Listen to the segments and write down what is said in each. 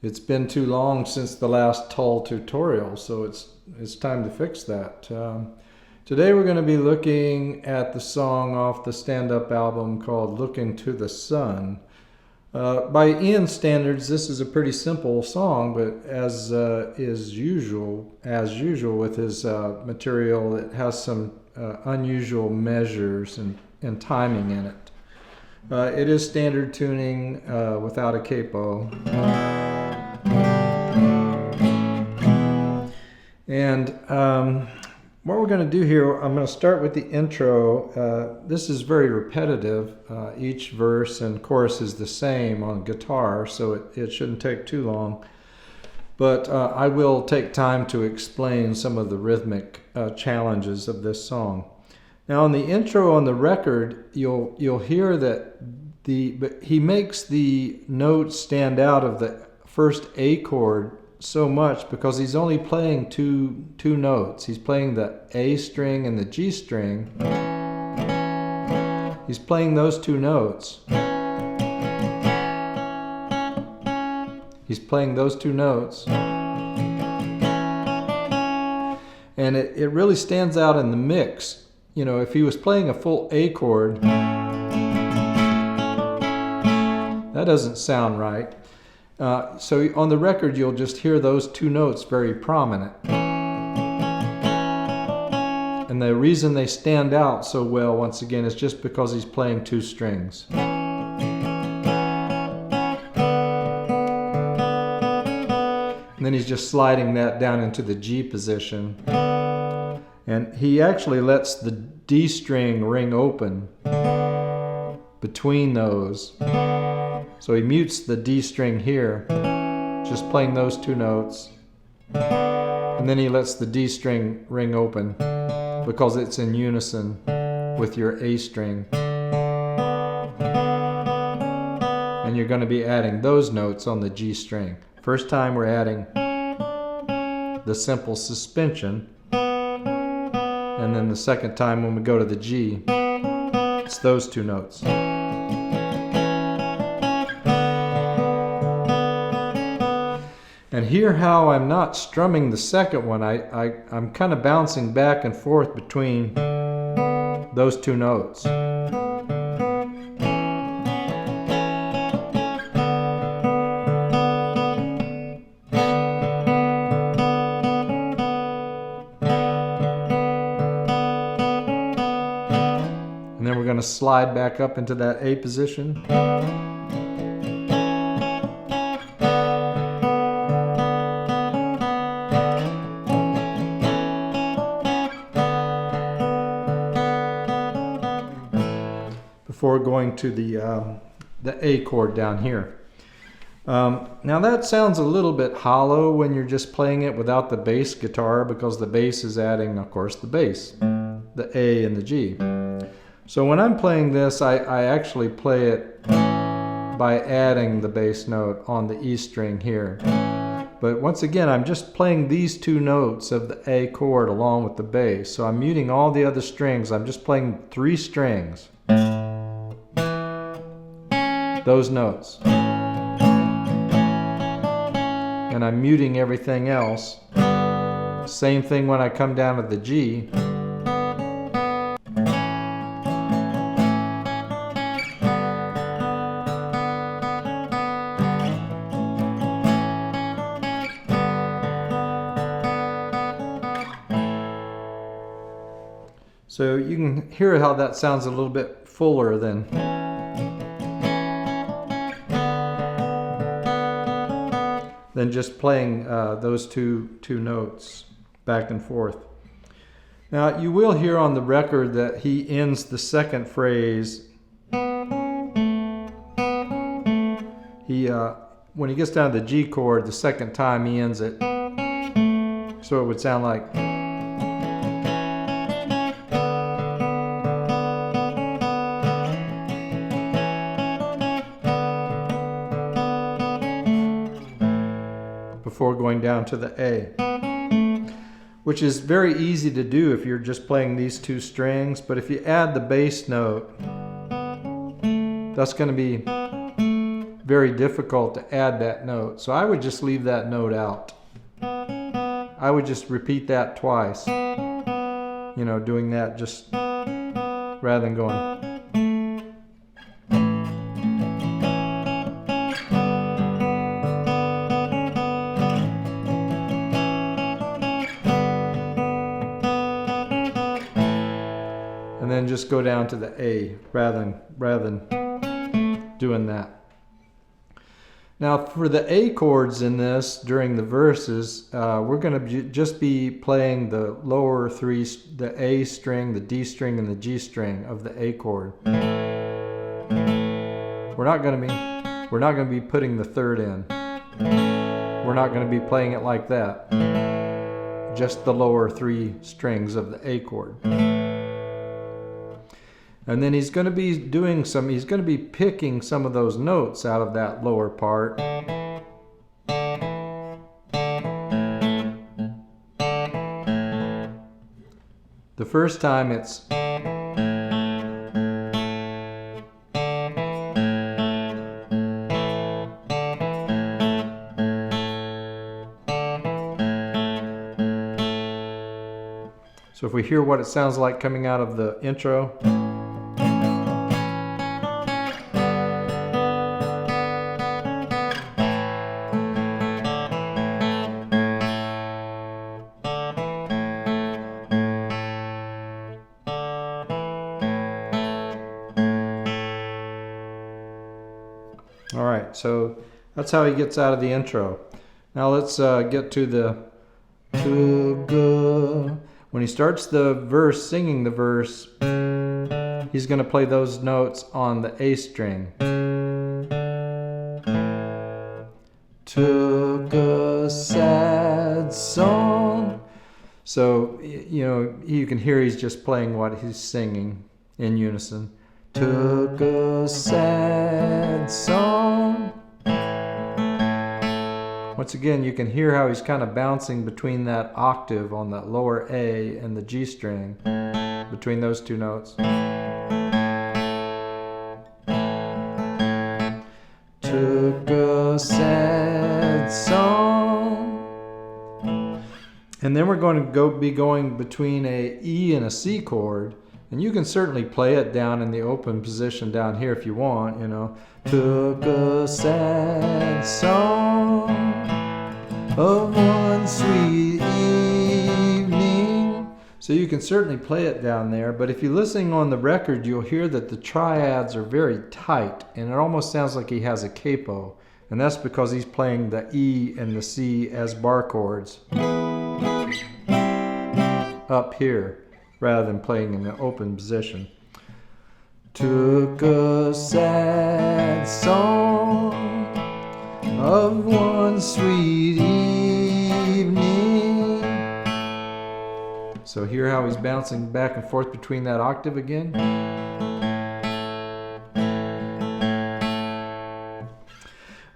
It's been too long since the last Tull tutorial, so it's time to fix that. Today we're going to be looking at the song off the stand-up album called Looking to the Sun. By Ian's standards, this is a pretty simple song, but as usual with his material, it has some unusual measures and timing in it. It is standard tuning without a capo. And what we're going to do here, I'm going to start with the intro. This is very repetitive. Each verse and chorus is the same on guitar, so it shouldn't take too long. But I will take time to explain some of the rhythmic challenges of this song. Now, on the intro on the record, you'll hear that he makes the notes stand out of the first A chord so much because he's only playing two notes. He's playing the A string and the G string. He's playing those two notes. He's playing those two notes. And it really stands out in the mix. You know, if he was playing a full A chord, that doesn't sound right. So on the record, you'll just hear those two notes very prominent. And the reason they stand out so well, once again, is just because he's playing two strings. And then he's just sliding that down into the G position. And he actually lets the D string ring open between those. So he mutes the D string here, just playing those two notes. And then he lets the D string ring open because it's in unison with your A string. And you're going to be adding those notes on the G string. First time we're adding the simple suspension. And then the second time when we go to the G, it's those two notes. And hear how I'm not strumming the second one. I'm kind of bouncing back and forth between those two notes. And then we're going to slide back up into that A position. Before going to the A chord down here. Now that sounds a little bit hollow when you're just playing it without the bass guitar, because the bass is adding, of course, the bass, the A and the G. So when I'm playing this, I actually play it by adding the bass note on the E string here. But once again, I'm just playing these two notes of the A chord along with the bass. So I'm muting all the other strings. I'm just playing three strings. Those notes. And I'm muting everything else. Same thing when I come down to the G. So you can hear how that sounds a little bit fuller than just playing those two notes back and forth. Now you will hear on the record that he ends the second phrase. When he gets down to the G chord, the second time he ends it. So it would sound like. Before going down to the A, which is very easy to do if you're just playing these two strings. But if you add the bass note, that's going to be very difficult to add that note. So I would just leave that note out. I would just repeat that twice. You know, doing that just rather than going. And then just go down to the A rather than doing that. Now for the A chords in this during the verses, we're going to just be playing the lower three, the A string, the D string, and the G string of the A chord. We're not going to be putting the third in. We're not going to be playing it like that. Just the lower three strings of the A chord. And then he's going to be picking some of those notes out of that lower part. The first time it's so if we hear what it sounds like coming out of the intro. All right, so that's how he gets out of the intro. Now let's get to the when he starts the verse, singing the verse, he's going to play those notes on the A string. Took a sad song. So, you know, you can hear he's just playing what he's singing in unison. Took a sad song. Once again, you can hear how he's kind of bouncing between that octave on that lower A and the G string, between those two notes. Took a sad song. And then we're going to be going between a E and a C chord. And you can certainly play it down in the open position down here if you want, you know. Took a sad song of one sweet evening. So you can certainly play it down there, but if you're listening on the record, you'll hear that the triads are very tight, and it almost sounds like he has a capo. And that's because he's playing the E and the C as bar chords up here, rather than playing in the open position. Took a sad song of one sweet evening. So hear how he's bouncing back and forth between that octave again.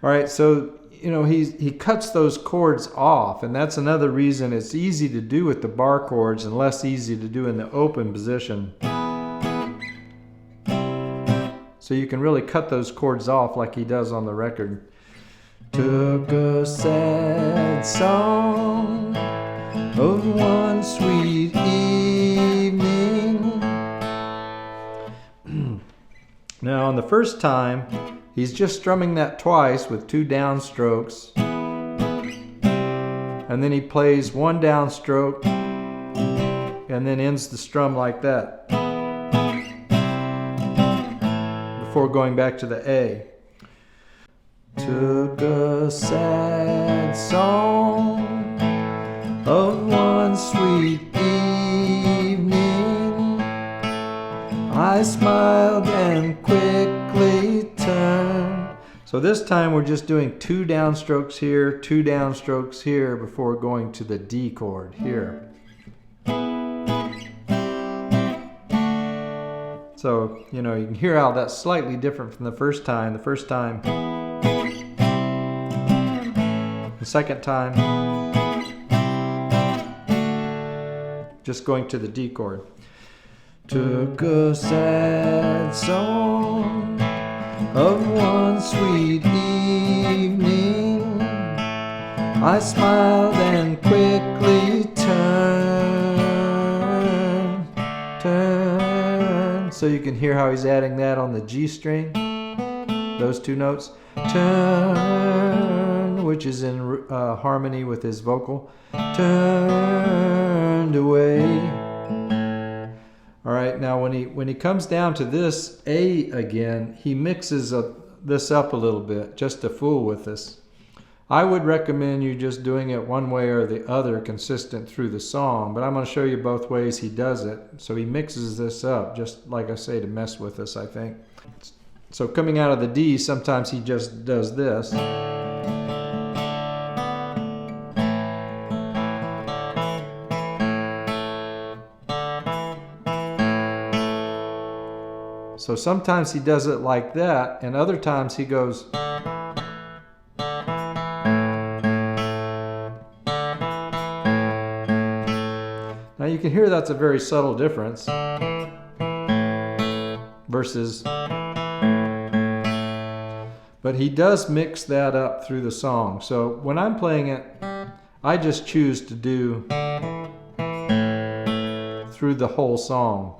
All right, so you know, he cuts those chords off, and that's another reason it's easy to do with the bar chords and less easy to do in the open position. So you can really cut those chords off like he does on the record. Took a sad song of one sweet evening. Now on the first time, he's just strumming that twice with 2 downstrokes. And then he plays 1 downstroke and then ends the strum like that before going back to the A. Took a sad song of one sweet evening. I smiled and quickly turned. So this time we're just doing 2 downstrokes here, 2 downstrokes here before going to the D chord here. So, you know, you can hear how that's slightly different from the first time. The first time, the second time, just going to the D chord. Took a sad song of one sweet evening. I smiled and quickly turn. So you can hear how he's adding that on the G string, those two notes. Turn, which is in harmony with his vocal. Turned away. All right, now when he comes down to this A again, he mixes this up a little bit just to fool with us. I would recommend you just doing it one way or the other, consistent through the song, but I'm going to show you both ways he does it. So he mixes this up, just like I say, to mess with us, I think. So coming out of the D, sometimes he just does this. So sometimes he does it like that, and other times he goes. Now you can hear that's a very subtle difference versus, but he does mix that up through the song. So when I'm playing it, I just choose to do through the whole song.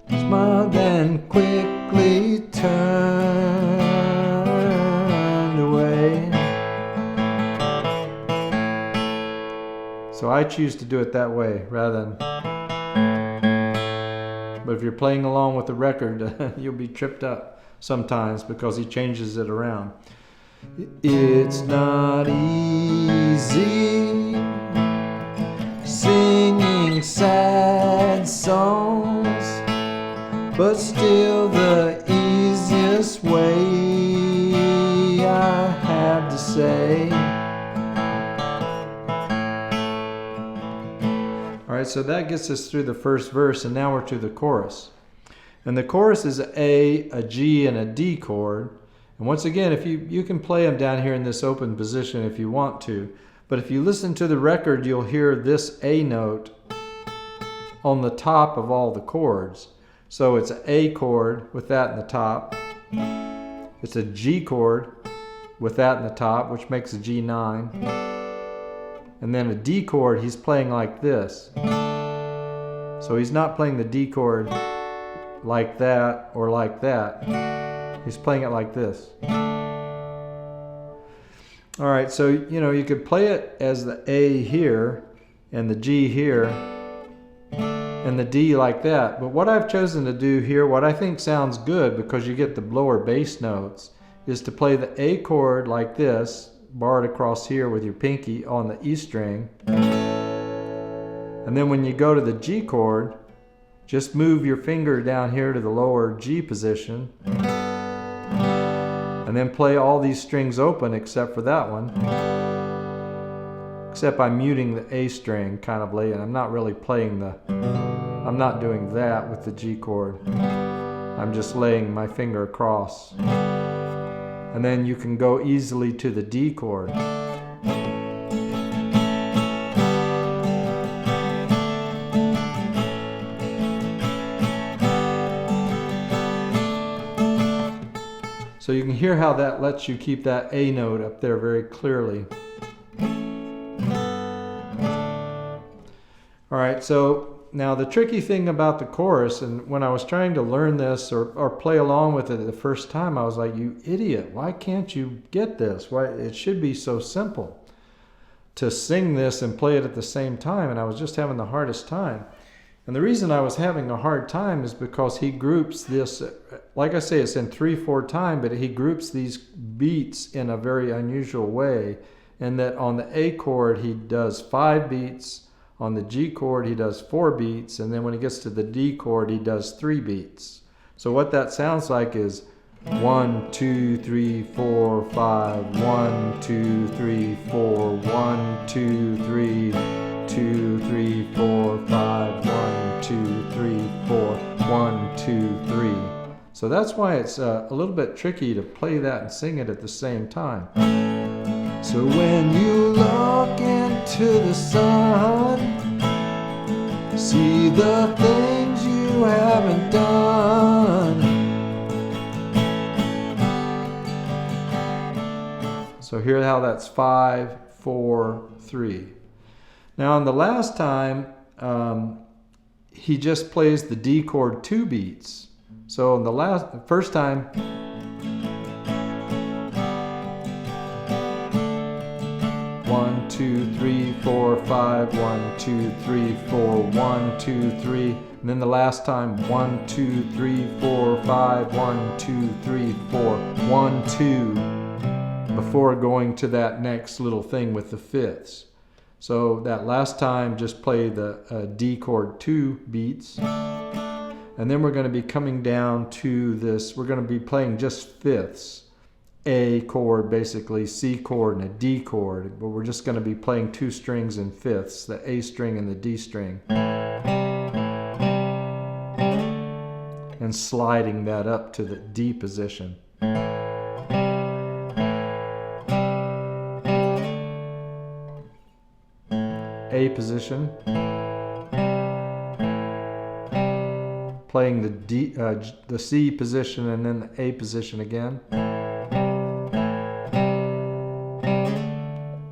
Smiled and quickly turned away. So I choose to do it that way rather than, but if you're playing along with the record, you'll be tripped up sometimes because he changes it around. It's not easy singing sad songs, but still the easiest way I have to say. Alright, so that gets us through the first verse, and now we're to the chorus. And the chorus is a G, and a D chord. And once again, if you can play them down here in this open position if you want to, but if you listen to the record, you'll hear this A note on the top of all the chords. So it's an A chord with that in the top. It's a G chord with that in the top, which makes a G9. And then a D chord, he's playing like this. So he's not playing the D chord like that or like that. He's playing it like this. All right, so you could play it as the A here and the G here and the D like that. But what I've chosen to do here, what I think sounds good because you get the lower bass notes, is to play the A chord like this, barred across here with your pinky on the E string. And then when you go to the G chord, just move your finger down here to the lower G position. And then play all these strings open except for that one. Except I'm muting the A string kind of late, and I'm not really playing I'm not doing that with the G chord. I'm just laying my finger across. And then you can go easily to the D chord. So you can hear how that lets you keep that A note up there very clearly. All right, so now the tricky thing about the chorus, and when I was trying to learn this or play along with it the first time, I was like, you idiot, why can't you get this? Why, it should be so simple to sing this and play it at the same time, and I was just having the hardest time. And the reason I was having a hard time is because he groups this, like I say, it's in 3/4 time, but he groups these beats in a very unusual way. And that on the A chord, he does 5 beats. On the G chord, he does 4 beats. And then when he gets to the D chord, he does 3 beats. So what that sounds like is 1, 2, 3, 4, 5, 1, 2, 3, 4, 1, 2, 3, 2, 3, 4, 5, 1, 2, 3, 4, 1, 2, 3. So that's why it's a little bit tricky to play that and sing it at the same time. So when you look into the sun, see the things you haven't done. So hear how that's 5, 4, 3. Now on the last time, he just plays the D chord 2 beats. So in the first time, one, 2, 3, 4, 5, 1, 2, 3, 4, 1, 2, 3. And then the last time, 1, 2, 3, 4, 5, 1, 2, 3, 4, 1, 2, before going to that next little thing with the fifths. So that last time, just play the D chord 2 beats. And then we're going to be coming down to this, we're going to be playing just fifths. A chord, basically, C chord and a D chord, but we're just going to be playing 2 strings in fifths, the A string and the D string. And sliding that up to the D position. A position. Playing the C position and then the A position again.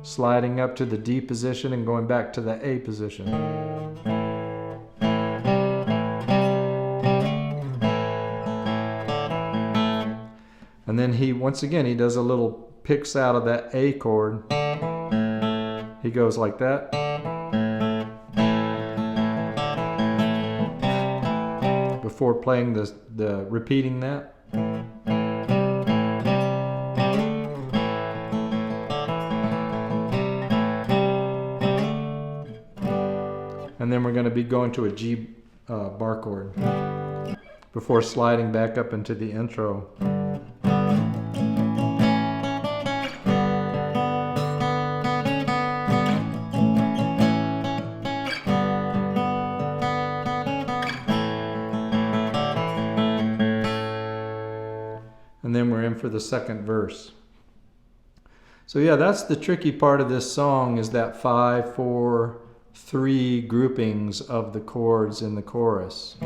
Sliding up to the D position and going back to the A position. And then once again, he does a little picks out of that A chord. He goes like that. Before playing repeating that. And then we're going to be going to a G bar chord before sliding back up into the intro. And then we're in for the second verse. So yeah, that's the tricky part of this song, is that 5, 4, 3 groupings of the chords in the chorus.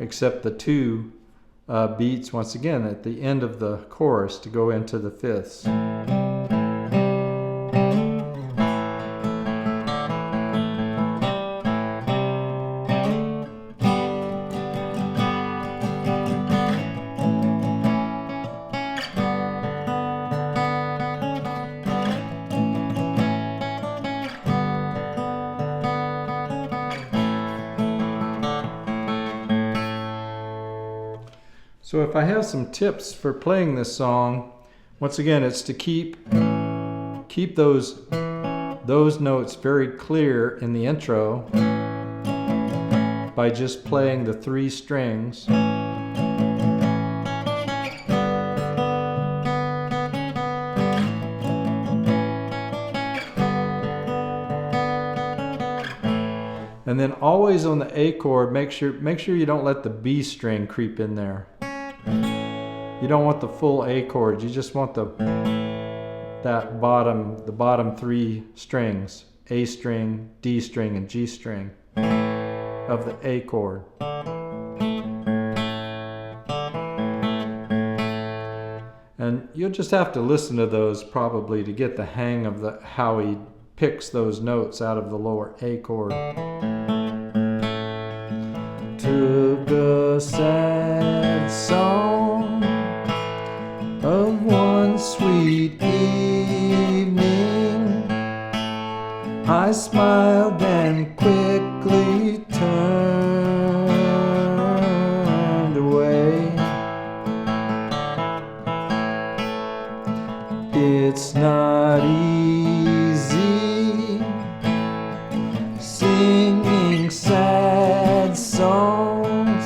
Except the 2 beats once again at the end of the chorus to go into the fifths. So if I have some tips for playing this song, once again, it's to keep those notes very clear in the intro by just playing the 3 strings. And then always on the A chord, make sure you don't let the B string creep in there. You don't want the full A chords. You just want the bottom 3 strings, A string, D string, and G string of the A chord. And you'll just have to listen to those probably to get the hang of how he picks those notes out of the lower A chord. Took a sad song of one sweet evening, I smiled and quickly turned away. It's not easy singing sad songs,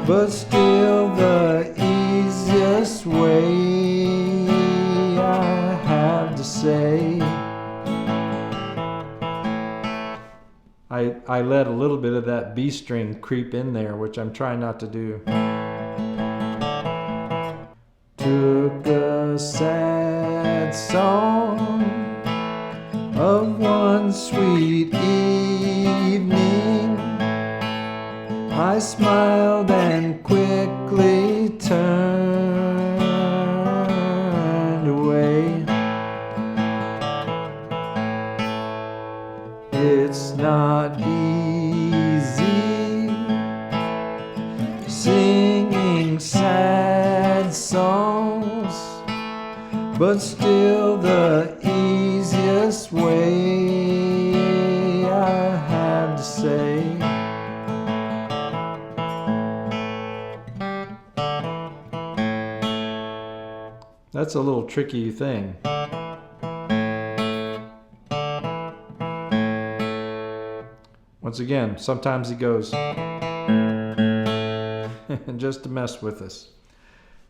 but still the easiest way, I have to say. I let a little bit of that B string creep in there, which I'm trying not to do. Took a sad I smiled and quickly turned away. It's not easy singing sad songs, but still the easiest way, I have to say. That's a little tricky thing. Once again, sometimes he goes just to mess with us.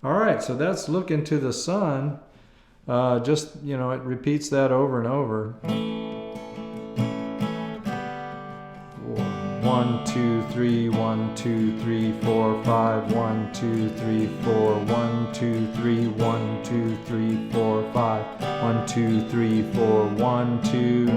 All right, so that's Look Into the Sun. Just, it repeats that over and over. 1, 2, 3, 1, 2, 3, 4, 5, 1, 2, 3, 4, 1, 2, 3, 1, 2, 3, 4, 5, 1, 2, 3, 4, 1, 2.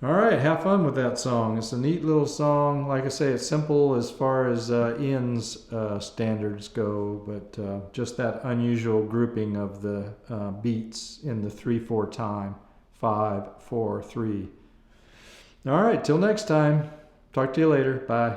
All right, have fun with that song. It's a neat little song. Like I say, it's simple as far as Ian's standards go, but just that unusual grouping of the beats in the 3/4 time, 5, 4, 3. All right, till next time. Talk to you later. Bye.